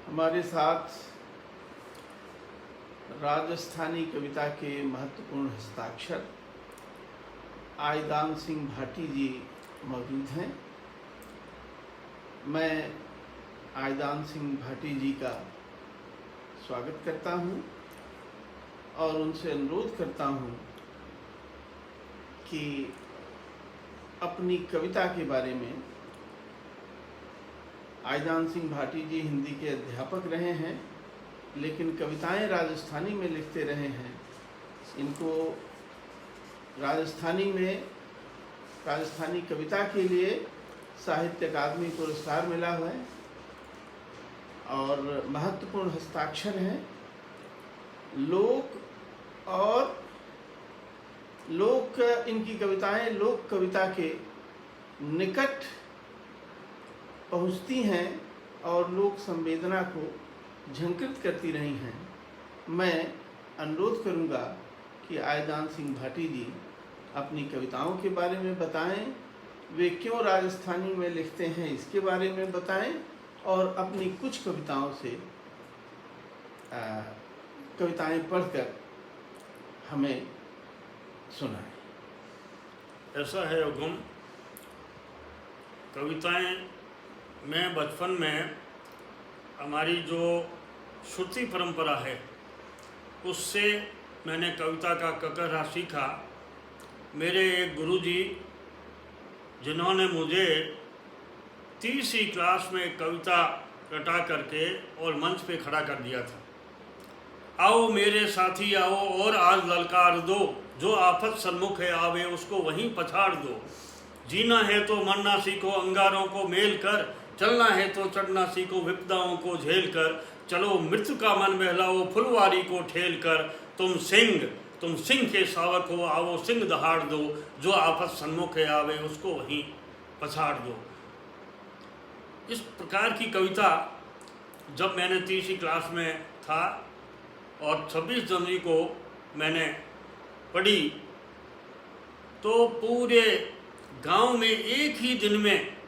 हमारे साथ राजस्थानी कविता के महत्वपूर्ण हस्ताक्षर आयदान सिंह भाटी जी मौजूद हैं। मैं आयदान सिंह भाटी जी का स्वागत करता हूं और उनसे अनुरोध करता हूं कि अपनी कविता के बारे में। आयदान सिंह भाटी जी हिंदी के अध्यापक रहे हैं, लेकिन कविताएं राजस्थानी में लिखते रहे हैं। इनको राजस्थानी कविता के लिए साहित्य अकादमी पुरस्कार मिला हुआ है और महत्वपूर्ण हस्ताक्षर हैं। इनकी कविताएं लोक कविता के निकट पहुँचती हैं और लोक संवेदना को झंकृत करती रही हैं। मैं अनुरोध करूंगा कि आयदान सिंह भाटी जी अपनी कविताओं के बारे में बताएं, वे क्यों राजस्थानी में लिखते हैं इसके बारे में बताएं और अपनी कुछ कविताओं से कविताएं पढ़कर हमें सुनाएं। ऐसा है हुकुम, कविताएं मैं बचपन में हमारी जो श्रुति परंपरा है उससे मैंने कविता का ककरा सीखा। मेरे एक गुरुजी जिन्होंने मुझे तीसरी क्लास में कविता रटा करके और मंच पे खड़ा कर दिया था। आओ मेरे साथी आओ और आज ललकार दो, जो आफत सन्मुख है आवे उसको वहीं पछाड़ दो। जीना है तो मरना सीखो अंगारों को मेल कर, चलना है तो चढ़ना सीखो विपदाओं को झेल कर। चलो मृत्यु का मन बहलाओ फुलवारी को ठेल कर। तुम सिंह के शावक हो आओ सिंह दहाड़ दो, जो आफत सन्मुख है आवे उसको वहीं पछाड़ दो। इस प्रकार की कविता जब मैंने तीसरी क्लास में था और 26 जनवरी को मैंने पढ़ी तो पूरे गांव में एक ही दिन में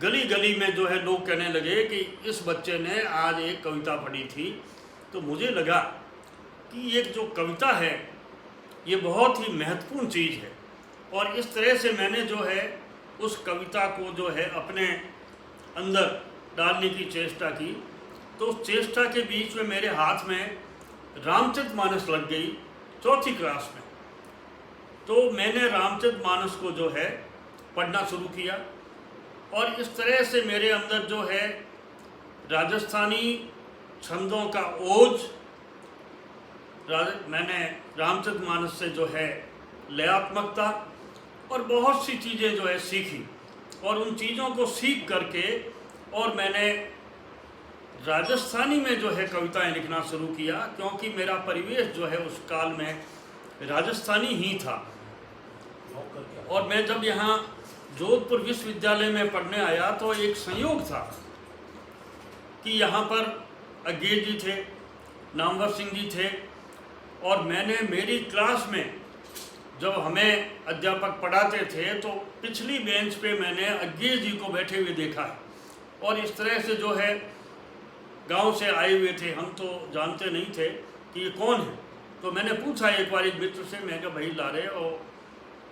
गली गली में जो है लोग कहने लगे कि इस बच्चे ने आज एक कविता पढ़ी थी। तो मुझे लगा कि एक जो कविता है ये बहुत ही महत्वपूर्ण चीज़ है और इस तरह से मैंने जो है उस कविता को जो है अपने अंदर डालने की चेष्टा की। तो उस चेष्टा के बीच में मेरे हाथ में रामचरितमानस लग गई चौथी क्लास में। तो मैंने रामचरितमानस को जो है पढ़ना शुरू किया और इस तरह से मेरे अंदर जो है राजस्थानी छंदों का ओज, मैंने रामचरितमानस से जो है लयात्मकता और बहुत सी चीज़ें जो है सीखी और उन चीज़ों को सीख करके और मैंने राजस्थानी में जो है कविताएं लिखना शुरू किया, क्योंकि मेरा परिवेश जो है उस काल में राजस्थानी ही था। और मैं जब यहाँ जोधपुर विश्वविद्यालय में पढ़ने आया तो एक संयोग था कि यहाँ पर अज्ञे जी थे, नामवर सिंह जी थे और मैंने मेरी क्लास में जब हमें अध्यापक पढ़ाते थे तो पिछली बेंच पे मैंने अज्ञे जी को बैठे हुए देखा है। और इस तरह से जो है गांव से आए हुए थे, हम तो जानते नहीं थे कि ये कौन है। तो मैंने पूछा एक बार एक मित्र से, मैं कहा भाई लारे और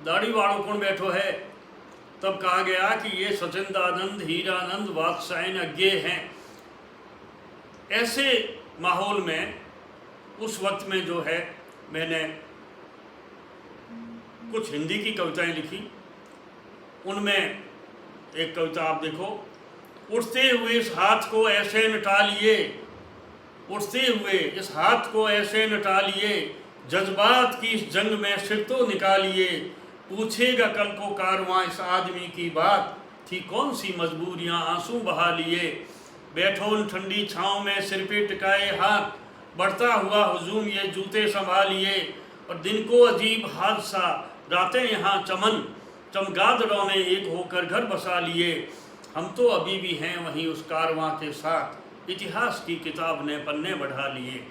दाढ़ी वालों कौन बैठो है। तब कहा गया कि ये सचिंदानंद हीरानंद वात्सायन अज्ञे हैं। ऐसे माहौल में उस वक्त में जो है मैंने कुछ हिंदी की कविताएं लिखी। उनमें एक कविता आप देखो, उठते हुए इस हाथ को ऐसे नटा लिए, उठते हुए इस हाथ को ऐसे नटा लिए, जज्बात की इस जंग में सिर तो निकालिए। पूछेगा कल को कारवां इस आदमी की बात, थी कौन सी मजबूरियां आंसू बहा लिए। बैठो उन ठंडी छाँव में सिर पे टिकाए हाथ, बढ़ता हुआ हुजूम ये जूते संभालिए। और दिन को अजीब हादसा रातें यहाँ चमन, चमगादड़ों ने एक होकर घर बसा लिए। हम तो अभी भी हैं वहीं उस कारवां के साथ, इतिहास की किताब ने पन्ने बढ़ा लिए।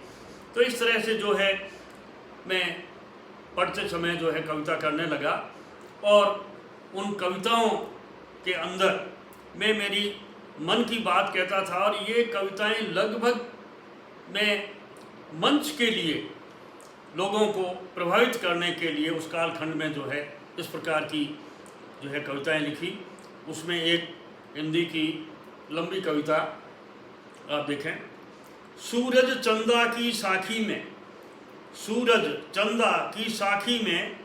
तो इस तरह से जो है मैं पढ़ते समय जो है कविता करने लगा और उन कविताओं के अंदर मैं मेरी मन की बात कहता था। और ये कविताएं लगभग मैं मंच के लिए लोगों को प्रभावित करने के लिए उस कालखंड में जो है इस प्रकार की जो है कविताएं लिखी। उसमें एक हिंदी की लंबी कविता आप देखें, सूरज चंदा की साखी में, सूरज चंदा की साखी में,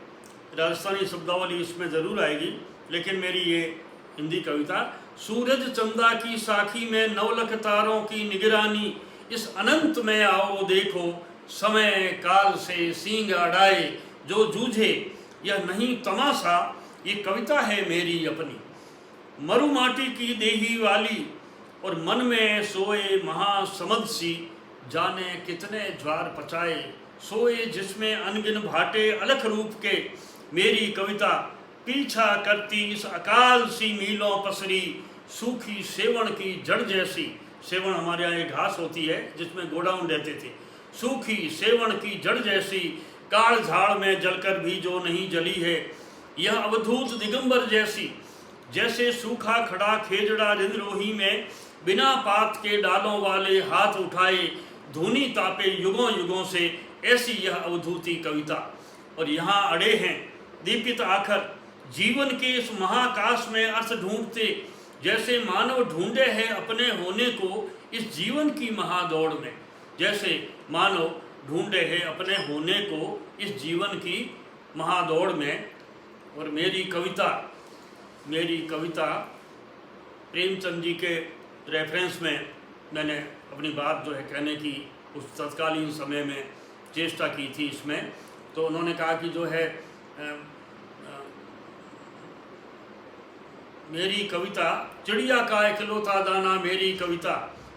राजस्थानी शब्दावली इसमें ज़रूर आएगी, लेकिन मेरी ये हिंदी कविता, सूरज चंदा की साखी में नवलख तारों की निगरानी, इस अनंत में आओ देखो, समय काल से सींग अड़ाए जो जूझे, यह नहीं तमाशा, ये कविता है मेरी अपनी। मरु माटी की देही वाली और मन में सोए महासमद सी, जाने कितने ज्वार पचाए, सोए जिसमें अनगिन भाटे अलख रूप के, मेरी कविता पीछा करती इस अकाल सी मीलों पसरी, सूखी सेवण की जड़ जैसी। सेवण हमारे यहाँ एक घास होती है जिसमें गोडाउन रहते थे। सूखी सेवण की जड़ जैसी, काल झाड़ में जलकर भी जो नहीं जली है, यह अवधूत दिगंबर जैसी, जैसे सूखा खड़ा खेजड़ा रिंद्रोही में, बिना पात के डालों वाले हाथ उठाए, धूनी तापे युगों युगों से, ऐसी यह अवधूती कविता। और यहाँ अड़े हैं दीपित आखर, जीवन के इस महाकाश में अर्थ ढूंढते, जैसे मानव ढूंढे है अपने होने को इस जीवन की महादौड़ में, जैसे मानव ढूंढे है अपने होने को इस जीवन की महादौड़ में। और मेरी कविता प्रेमचंद जी के रेफरेंस में मैंने अपनी बात जो है कहने की उस तत्कालीन समय में चेष्टा की थी इसमें। तो उन्होंने कहा कि जो है मेरी कविता चिड़िया का इकलौता दाना, मेरी कविता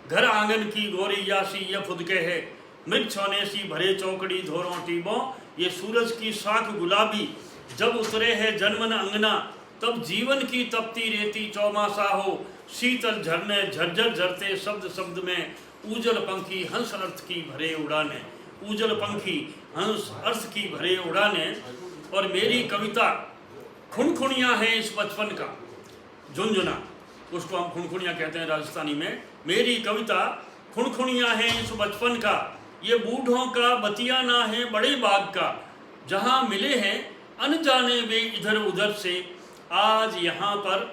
घर आंगन की गोरी यासी यह फुदके है, मृग छोने सी भरे चौकड़ी धोरों टीबों, ये सूरज की शाख गुलाबी, जब उतरे है जन्मन अंगना, तब जीवन की तपती रेती चौमासा हो, शीतल झरने झरझर झरते शब्द शब्द में, ऊजल पंखी हंस अर्थ की भरे उड़ाने, ऊजल पंखी हंस अर्थ की भरे उड़ाने। और मेरी कविता खुनखुनियाँ हैं इस बचपन का, झुनझुना उसको हम खुनखुनियाँ कहते हैं राजस्थानी में। मेरी कविता खुनखुनियाँ हैं इस बचपन का, ये बूढ़ों का बतियाना है बड़े बाग का, जहाँ मिले हैं अनजाने वे इधर उधर से, आज यहाँ पर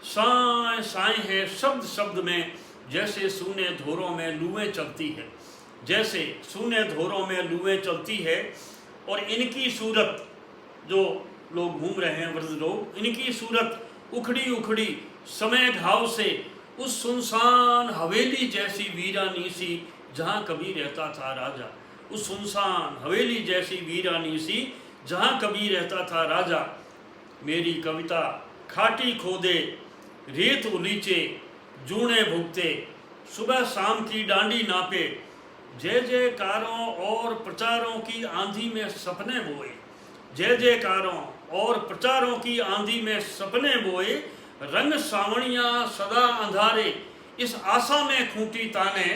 साए साए है शब्द शब्द में, जैसे सूने धोरों में लुएं चलती है, जैसे सूने धोरों में लुएं चलती है। और इनकी सूरत, जो लोग घूम रहे हैं वृद्ध लोग, इनकी सूरत उखड़ी उखड़ी समय घाव से, उस सुनसान हवेली जैसी वीरानी सी, जहाँ कभी रहता था राजा, उस सुनसान हवेली जैसी वीरानी सी, जहाँ कभी रहता था राजा। मेरी कविता खाटी खोदे रेत उलीचे, जूने भुगते, सुबह शाम की डांडी नापे, जय जयकारों और प्रचारों की आंधी में सपने बोए, जय जयकारों और प्रचारों की आंधी में सपने बोए, रंग सावणियाँ सदा अंधारे, इस आशा में खूंटी ताने,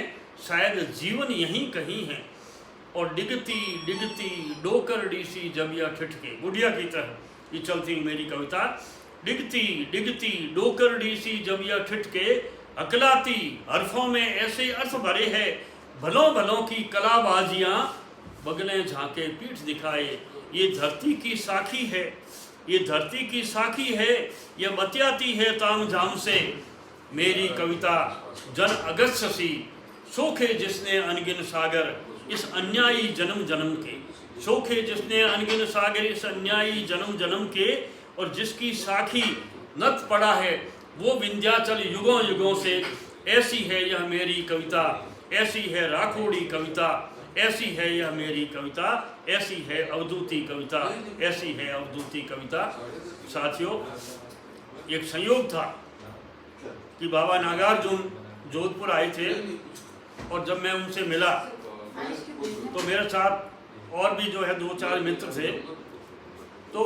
शायद जीवन यहीं कहीं है। और डिगती डिगती डोकर डीसी जब यह ठिठके, गुड़िया की तरह ये चलती मेरी कविता, डिगती डिगती डोकर डीसी जब यह ठिठके, अकलाती हरफों में ऐसे अर्थ भरे है, भलों भलों की कलाबाजियाँ बगलें झांके पीठ दिखाए, ये धरती की साखी है, ये धरती की साखी है, ये बतियाती है ताम झाम से। मेरी कविता जन अगस्त सी, सोखे जिसने अनगिन सागर इस अन्यायी जन्म जन्म के, सोखे जिसने अनगिन सागर इस अन्यायी जन्म जन्म के, और जिसकी साखी नत पड़ा है वो विंध्याचल युगों युगों से। ऐसी है यह मेरी कविता, ऐसी है राखोड़ी कविता, ऐसी है यह मेरी कविता, ऐसी है अवधूती कविता, ऐसी है अवधूती कविता। साथियों, एक संयोग था कि बाबा नागार्जुन जोधपुर आए थे, और जब मैं उनसे मिला तो मेरे साथ और भी जो है 2-4 मित्र थे। तो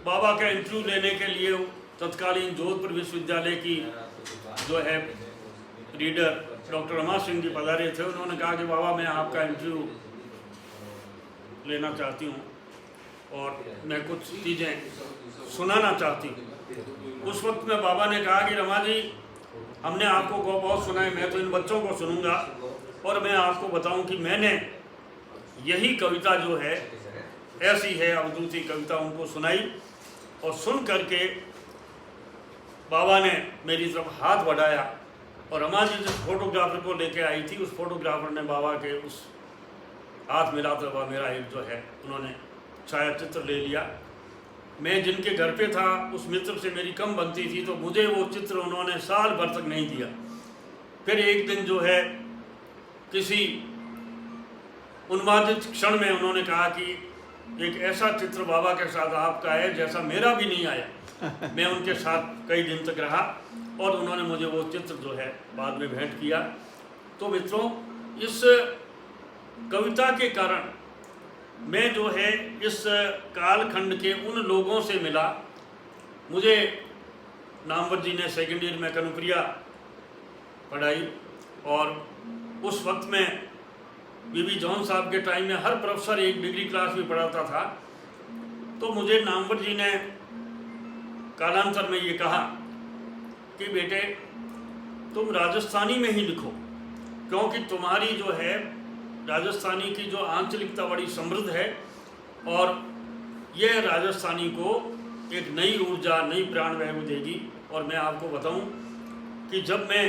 बाबा का इंटरव्यू लेने के लिए तत्कालीन जोधपुर विश्वविद्यालय की जो है रीडर डॉक्टर रमा सिंह जी पधारे थे। उन्होंने कहा कि बाबा मैं आपका इंटरव्यू लेना चाहती हूँ और मैं कुछ चीज़ें सुनाना चाहती हूँ। उस वक्त में बाबा ने कहा कि रमा जी हमने आपको बहुत सुना है, मैं तो इन बच्चों को सुनूंगा और मैं आपको बताऊं कि मैंने यही कविता जो है ऐसी है अवधूती कविता उनको सुनाई और सुन करके बाबा ने मेरी तरफ हाथ बढ़ाया और हमारी जिस फोटोग्राफर को लेके आई थी उस फोटोग्राफर ने बाबा के उस हाथ मिलाते हुआ मेरा एक जो है उन्होंने छायाचित्र ले लिया। मैं जिनके घर पे था उस मित्र से मेरी कम बनती थी तो मुझे वो चित्र उन्होंने साल भर तक नहीं दिया। फिर एक दिन जो है किसी उन्मादित क्षण में उन्होंने कहा कि एक ऐसा चित्र बाबा के साथ आपका है जैसा मेरा भी नहीं आया। मैं उनके साथ कई दिन तक रहा और उन्होंने मुझे वो चित्र जो है बाद में भेंट किया। तो मित्रों, इस कविता के कारण मैं जो है इस कालखंड के उन लोगों से मिला। मुझे नामवर जी ने सेकेंड ईयर में कनुप्रिया पढ़ाई और उस वक्त में बीबी जॉन साहब के टाइम में हर प्रोफेसर एक डिग्री क्लास भी पढ़ाता था। तो मुझे नामवर जी ने कालांतर में ये कहा कि बेटे तुम राजस्थानी में ही लिखो, क्योंकि तुम्हारी जो है राजस्थानी की जो आंचलिकता बड़ी समृद्ध है और यह राजस्थानी को एक नई ऊर्जा, नई प्राणवायु देगी। और मैं आपको बताऊं कि जब मैं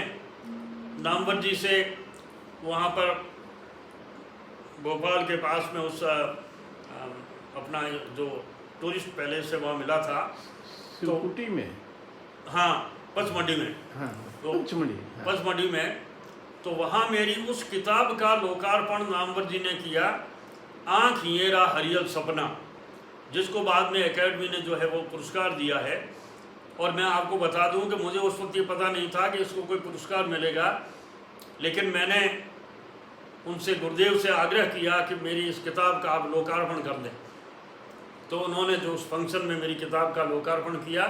नामवर जी से वहाँ पर भोपाल के पास में उस अपना जो टूरिस्ट पैलेस है वहाँ मिला था, तो कुटी में, हाँ पचमढ़ी में, हाँ तो पचमढ़ी, हाँ। पचमढ़ी में, तो वहाँ मेरी उस किताब का लोकार्पण नामवर जी ने किया, आँख येरा हरियल सपना, जिसको बाद में एकेडमी ने जो है वो पुरस्कार दिया है। और मैं आपको बता दूं कि मुझे उस वक्त ये पता नहीं था कि इसको कोई पुरस्कार मिलेगा, लेकिन मैंने उनसे गुरुदेव से आग्रह किया कि मेरी इस किताब का आप लोकार्पण कर दें। तो उन्होंने जो उस फंक्शन में मेरी किताब का लोकार्पण किया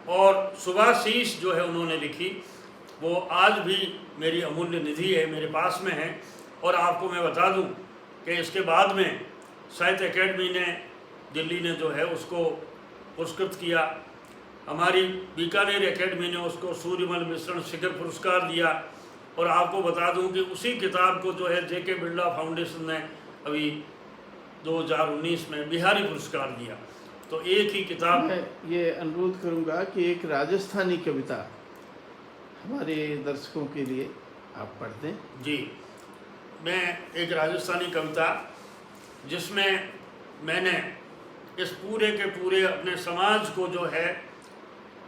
और सुभाशीष जो है उन्होंने लिखी, वो आज भी मेरी अमूल्य निधि है, मेरे पास में है। और आपको मैं बता दूं कि इसके बाद में साहित्य अकेडमी ने, दिल्ली ने जो है उसको पुरस्कृत किया। हमारी बीकानेर एकेडमी ने उसको सूर्यमल मिश्रण शिखर पुरस्कार दिया। और आपको बता दूं कि उसी किताब को जो है जेके बिरला फाउंडेशन ने अभी 2019 में बिहारी पुरस्कार दिया। तो एक ही किताब। मैं ये अनुरोध करूंगा कि एक राजस्थानी कविता हमारे दर्शकों के लिए आप पढ़ दें। जी, मैं एक राजस्थानी कविता जिसमें मैंने इस पूरे के पूरे अपने समाज को जो है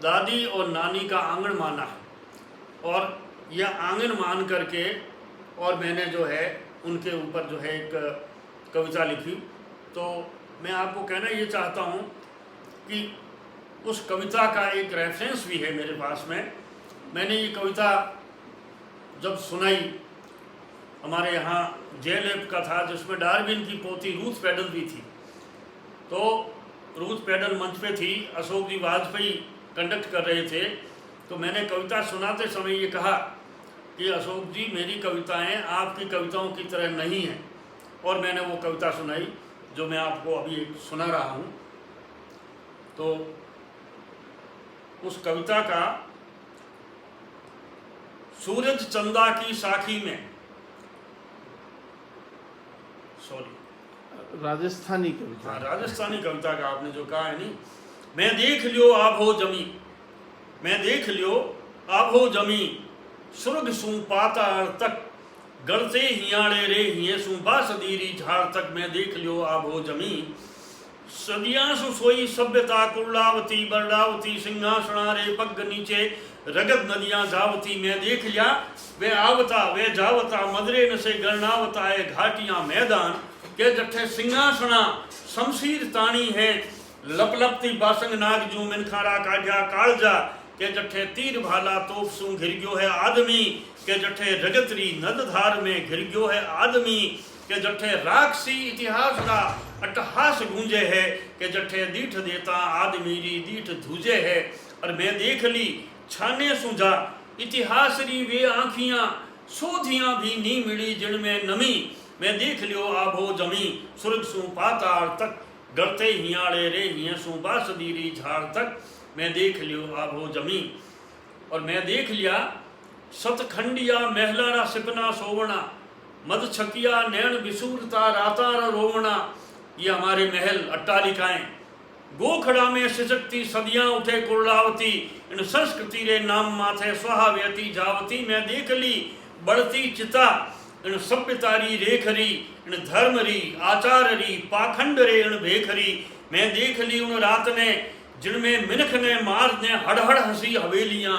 दादी और नानी का आंगन माना है और यह आंगन मान करके और मैंने जो है उनके ऊपर जो है एक कविता लिखी। तो मैं आपको कहना ये चाहता हूँ कि उस कविता का एक रेफरेंस भी है मेरे पास में। मैंने ये कविता जब सुनाई, हमारे यहाँ जेएलएफ का था जिसमें डार्विन की पोती रूथ पेडल भी थी। तो रूथ पेडल मंच पे थी, अशोक जी वाजपेयी कंडक्ट कर रहे थे। तो मैंने कविता सुनाते समय ये कहा कि अशोक जी, मेरी कविताएं आपकी कविताओं की तरह नहीं हैं। और मैंने वो कविता सुनाई जो मैं आपको अभी एक सुना रहा हूँ। तो उस कविता का सूरज चंदा की साखी में, सॉरी राजस्थानी कविता। हाँ, राजस्थानी कविता का आपने जो कहा है नहीं, मैं देख लियो आप हो जमी, मैं देख लियो आप हो जमी, सुर्ग सू पाताल तक गढ़ते हियाड़े रे हिये सू बासदीरी झाड़ तक, मैं देख लियो आप हो जमी, सदियां सु सोई सभ्यता कुर्लावती बरडावती, सिंहासना रे पग नीचे रगत नदियां जावती, मैं देख लिया वे आवता वे जावता, मदरे न से गणनावता है घाटियां मैदान, के जठे सिंहासना शमशीर ताणी है, लपलपती बासंग नाग जू मिनखारा काढ़िया कालजा, के जठे तीर भाला तोप सू घिर गयो है आदमी, के जठे रगतरी नद धार में घिर गयो है आदमी, के जठे राक्षसी इतिहास का अट्टहास गूंजे है, के जठे दीठ देता आदमी री दीठ धूजे है। और मैं देख ली छाने सुझा इतिहास री वे आँखियाँ, सोधियाँ भी नी मिली जिनमें नमी, मैं देख लियो आभो जमी, सुर्ग सू पाताल तक गढ़ते हियाड़े रे हिये सू बासदीरी झाड़ तक, मैं देख लियो आभो जमी। और मैं देख लिया सतखंडिया महलारा सिपना सोवना, मद छकिया नैन बिसूरता रातार रोवना। ये हमारे महल अट्टालिकाएं। गोखड़ा में सिसकती सदियां उठे कुरलावती, इन संस्कृति रे नाम माथे स्वाहा व्यती जावती। मैं देख ली बढ़ती चिता इन सभ्यतारी रेखरी, इन धर्मरी आचाररी पाखंड रे इन भेखरी। मैं देख ली उन रात ने जिनमें मिनख ने मार ने हड़हड़ हंसी हवेलियां।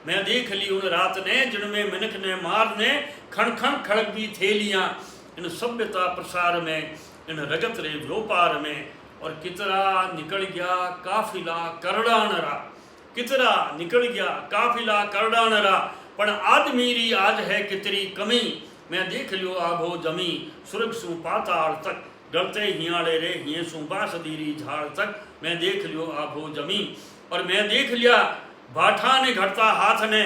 मैं देख ली उन रात ने जिनमें मिनख ने मार ने खण खण खड़कती थेलियां। इन सभ्यता प्रसार में इन रगत रे व्योपार में। और कितरा निकल गया काफिला करड़ा नरा, कितरा निकल गया काफिला करड़ा नरा। पण आदमी री आज है कितरी कमी। मैं देख लियो आभो जमी सुर्ग सु पाताल तक, डरते हियाड़े रे हिये सु बासदीरी झाड़ तक। मैं देख लियो आभो जमी। और मैं देख लिया भाठा ने घटता हाथ ने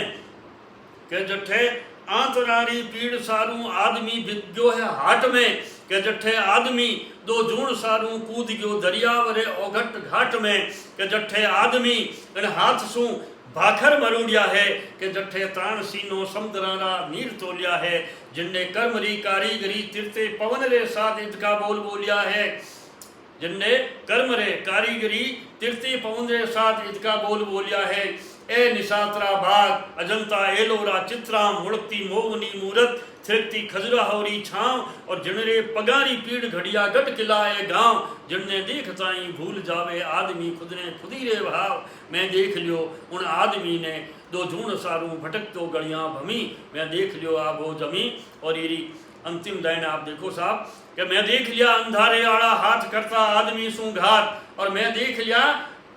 के जठे आंतरारी पीड़ सारू आदमी बिग्यो है हाट में। के जठे आदमी दो जूण सारू कूद गयो दरियावरे ओघट घाट में। के जठे आदमी इन हाथ सु भाखर मरूड़िया है। के जठे त्राण सीनो समुद्रारा नीर तोलिया है। जिनने कर्मरी कारीगरी तिरते पवन रे साथ इनका बोल बोलिया है। जिनने कर्म रे कारीगरी तिरते पवन रे साथ इनका बोल बोलिया है। ए निशात्रा बाग अजंता एलोरा चित्राम मुड़ती मोगनी मूरत थिरकती खजुराहोरी छांव। और जिनरे पगारी पीड़ घड़िया गट किलाए गांव। जिनने देखता ही भूल जावे आदमी खुद ने खुदी रे भाव। मैं देख लियो उन आदमी ने दो जूण सारू भटक तो गलियां भमी। मैं देख लियो आभो जमी। और ये अंतिम लाइन आप देखो साहब कि मैं देख लिया अंधारे आड़ा हाथ करता आदमी सु घात। और मैं देख लिया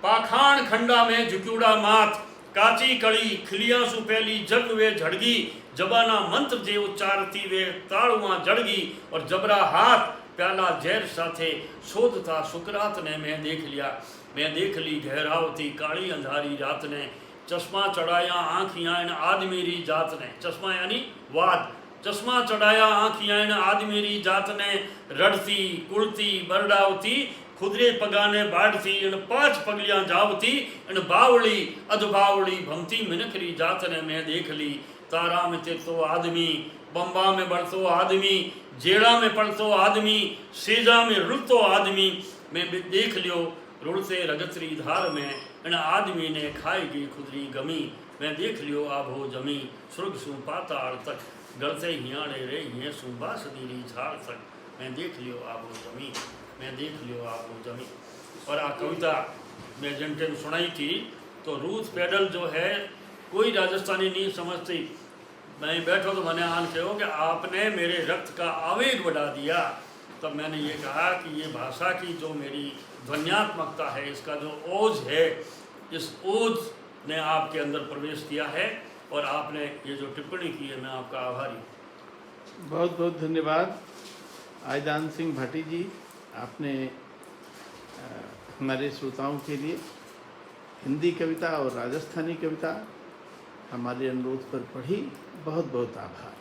पाखाण खंडा में झुक्यूड़ा माथ, काची कड़ी खिलिया सु पहली जग वे झड़गी। जबाना मंत्र जे उच्चारती वे ताड़ुआ जड़गी। और जबरा हाथ प्याला जहर साथे शोधता सुकरात ने। मैं देख लिया मैं देख ली गहरावती काली अंधारी रात ने। चश्मा चढ़ाया आँखियाँ इन आदमी री जात ने। चश्मा यानी वाद। चश्मा चढ़ाया आँखियाँ इन आदमी री जात ने। रड़ती कुड़ती बरडावती खुदरे पगाने बाढ़ती। इन पांच पगलियां जावती इन बावड़ी अधबावड़ी भमती मिनखरी जात ने। मैं देख ली तारा में तिरतो आदमी, बम्बा में बढ़तो आदमी, जेड़ा में पड़तो आदमी, सेजा में रुलतो आदमी। मैं देख लियो रुड़ते रगतरी धार में इन आदमी ने खाएगी खुदरी गमी। मैं देख लियो आभो जमी सुर्ग सु पाताल तक, गलते हियाड़े रे हिये सु बासदीरी झाड़ तक। मैं देख लियो आभो जमी, मैं देख लियो आभो जमी। और आ कविता मैं जिन टाइम सुनाई थी तो रूथ पेडल जो है कोई राजस्थानी नहीं समझती। मैं बैठो तो मैंने आन कहो कि आपने मेरे रक्त का आवेग बढ़ा दिया। तब मैंने ये कहा कि ये भाषा की जो मेरी ध्वन्यात्मकता है, इसका जो ओज है, इस ओज ने आपके अंदर प्रवेश किया है। और आपने ये जो टिप्पणी की है, मैं आपका आभारी हूँ। बहुत बहुत धन्यवाद आयदान सिंह भाटी जी। आपने हमारे श्रोताओं के लिए हिंदी कविता और राजस्थानी कविता हमारे अनुरोध पर पढ़ी। बहुत बहुत आभार।